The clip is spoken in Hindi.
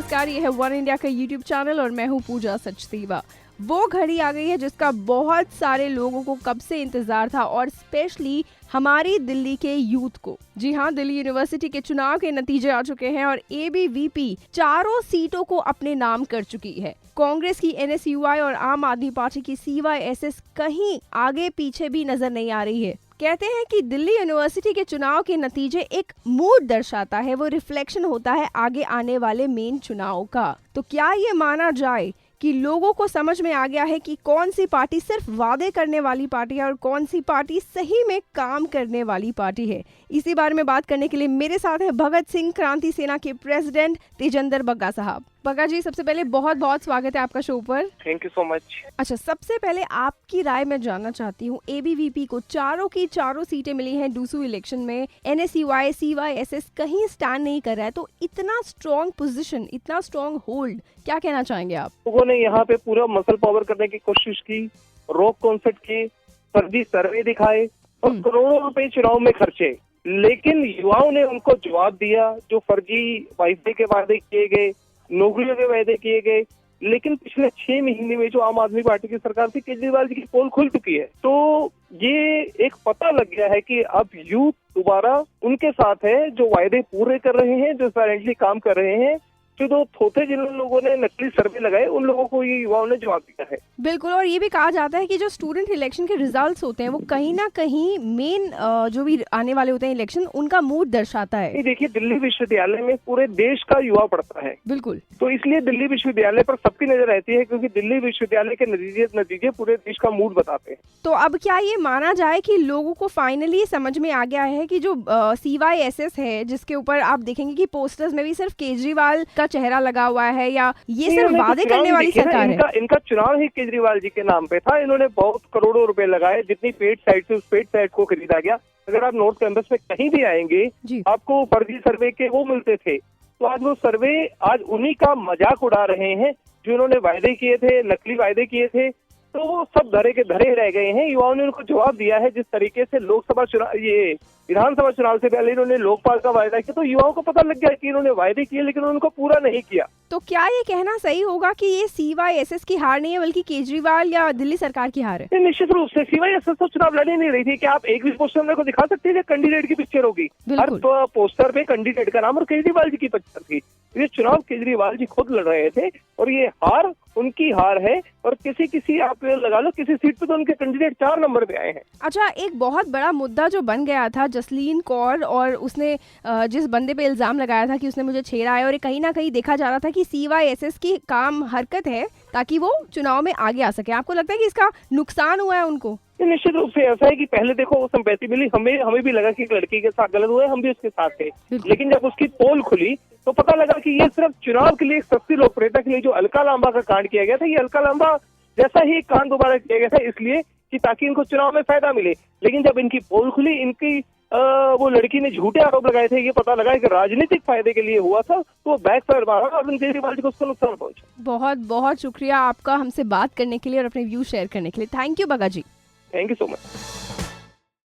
नमस्कार, ये है वन इंडिया का यूट्यूब चैनल और मैं हूँ पूजा सचदेवा। वो घड़ी आ गई है जिसका बहुत सारे लोगों को कब से इंतजार था और स्पेशली हमारी दिल्ली के यूथ को। जी हाँ, दिल्ली यूनिवर्सिटी के चुनाव के नतीजे आ चुके हैं और एबीवीपी चारों सीटों को अपने नाम कर चुकी है। कांग्रेस की एनएसयूआई और आम आदमी पार्टी की सीवाईएसएस कहीं आगे पीछे भी नजर नहीं आ रही है। कहते हैं कि दिल्ली यूनिवर्सिटी के चुनाव के नतीजे एक मूड दर्शाता है, वो रिफ्लेक्शन होता है आगे आने वाले मेन चुनाव का। तो क्या ये माना जाए कि लोगों को समझ में आ गया है कि कौन सी पार्टी सिर्फ वादे करने वाली पार्टी है और कौन सी पार्टी सही में काम करने वाली पार्टी है? इसी बारे में बात करने के लिए मेरे साथ है भगत सिंह क्रांति सेना के प्रेसिडेंट तेजिंदर बग्गा साहब। बग्गा जी, सबसे पहले बहुत बहुत स्वागत है आपका शो पर। Thank you so much. अच्छा, सबसे पहले आपकी राय मैं जानना चाहती हूँ। एबीवीपी को चारों की चारों सीटें मिली हैं डूसू इलेक्शन में। एनएसयूआई सीवाईएसएस कहीं स्टैंड नहीं कर रहा है, तो इतना स्ट्रॉन्ग पोजीशन, इतना स्ट्रॉन्ग होल्ड, क्या कहना चाहेंगे आप? लोगों ने यहाँ पे पूरा मसल पावर करने की कोशिश की, रॉक कॉन्सर्ट किए, फर्जी सर्वे दिखाए और करोड़ों रुपए चुनाव में खर्चे, लेकिन युवाओं ने उनको जवाब दिया। जो फर्जी वाइफाई के वादे किए गए, नौकरियों के वादे किए गए, लेकिन पिछले 6 महीने में जो आम आदमी पार्टी की सरकार थी, केजरीवाल जी की पोल खुल चुकी है। तो ये एक पता लग गया है कि अब यूथ दोबारा उनके साथ है जो वायदे पूरे कर रहे हैं, जो साइलेंटली काम कर रहे हैं। जो थोथे जिन लोगों ने नकली सर्वे लगाए, उन लोगों को ये युवाओं ने जवाब दिया है। बिल्कुल, और ये भी कहा जाता है कि जो स्टूडेंट इलेक्शन के रिजल्ट्स होते हैं वो कहीं ना कहीं मेन जो भी आने वाले होते हैं इलेक्शन, उनका मूड दर्शाता है। देखिए, दिल्ली विश्वविद्यालय में पूरे देश का युवा पढ़ता है। बिल्कुल, तो इसलिए दिल्ली विश्वविद्यालय पर सबकी नजर रहती है, क्योंकि दिल्ली विश्वविद्यालय के नतीजे पूरे देश का मूड बताते हैं। तो अब क्या ये माना जाए कि लोगों को फाइनली समझ में आ गया है कि जो सीवाईएसएस है, जिसके ऊपर आप देखेंगे कि पोस्टर्स में भी सिर्फ केजरीवाल का चेहरा लगा हुआ है, या ये सिर्फ वादे करने वाली सरकार है? इनका चुनाव ही केजरीवाल जी के नाम पे था। इन्होंने बहुत करोड़ों रुपए लगाए, जितनी पेड साइट से उस पेड साइट को खरीदा गया। अगर आप नॉर्थ कैंपस में कहीं भी आएंगे, आपको फर्जी सर्वे के वो मिलते थे। तो आज वो सर्वे आज उन्हीं का मजाक उड़ा रहे हैं जो इन्होंने वायदे किए थे, नकली वायदे किए थे। तो वो सब धरे के धरे रह गए हैं। युवाओं ने उनको जवाब दिया है। जिस तरीके से लोकसभा चुनाव, ये विधानसभा चुनाव से पहले इन्होंने लोकपाल का वायदा किया, तो युवाओं को पता लग गया कि इन्होंने वायदे किए लेकिन उनको पूरा नहीं किया। तो क्या ये कहना सही होगा कि ये सीवाईएसएस की हार नहीं है, बल्कि केजरीवाल या दिल्ली सरकार की हार है? निश्चित रूप से सीवाईएसएस तो चुनाव लड़ ही नहीं रही थी। क्या आप एक भी पोस्टर मेरे को दिखा सकते हैं कैंडिडेट की पिक्चर होगी? हर पोस्टर पे कैंडिडेट का नाम और केजरीवाल जी की पिक्चर थी। ये चुनाव केजरीवाल जी खुद लड़ रहे थे और ये हार उनकी हार है। और किसी आप लगा लो, किसी सीट पे तो उनके कैंडिडेट 4 नंबर पे आए हैं। अच्छा, एक बहुत बड़ा मुद्दा जो बन गया था जसलीन कौर, और उसने जिस बंदे पे इल्जाम लगाया था कि उसने मुझे छेड़ा है, और कहीं ना कहीं देखा जा रहा था कि सीवाईएसएस की काम हरकत है ताकि वो चुनाव में आगे आ सके। आपको लगता है कि इसका नुकसान हुआ है उनको? निश्चित रूप से ऐसा है कि पहले देखो, वो संपत्ति मिली, हमें भी लगा कि एक लड़की के साथ गलत हुआ है, हम भी उसके साथ थे। लेकिन जब उसकी पोल खुली तो पता लगा कि ये सिर्फ चुनाव के लिए, एक सस्ती लोकप्रियता के लिए जो अलका लांबा का कांड किया गया था, ये अलका लांबा जैसा ही कांड दोबारा किया गया था, इसलिए कि ताकि इनको चुनाव में फायदा मिले। लेकिन जब इनकी पोल खुली, इनकी वो लड़की ने झूठे आरोप लगाए थे, ये पता लगा कि राजनीतिक फायदे के लिए हुआ था, तो वो बैकफायर मारा और केजरीवाल जी को उसका नुकसान पहुंचा। बहुत बहुत शुक्रिया आपका हमसे बात करने के लिए और अपने व्यू शेयर करने के लिए। Thank you Bagga ji. Thank you so much.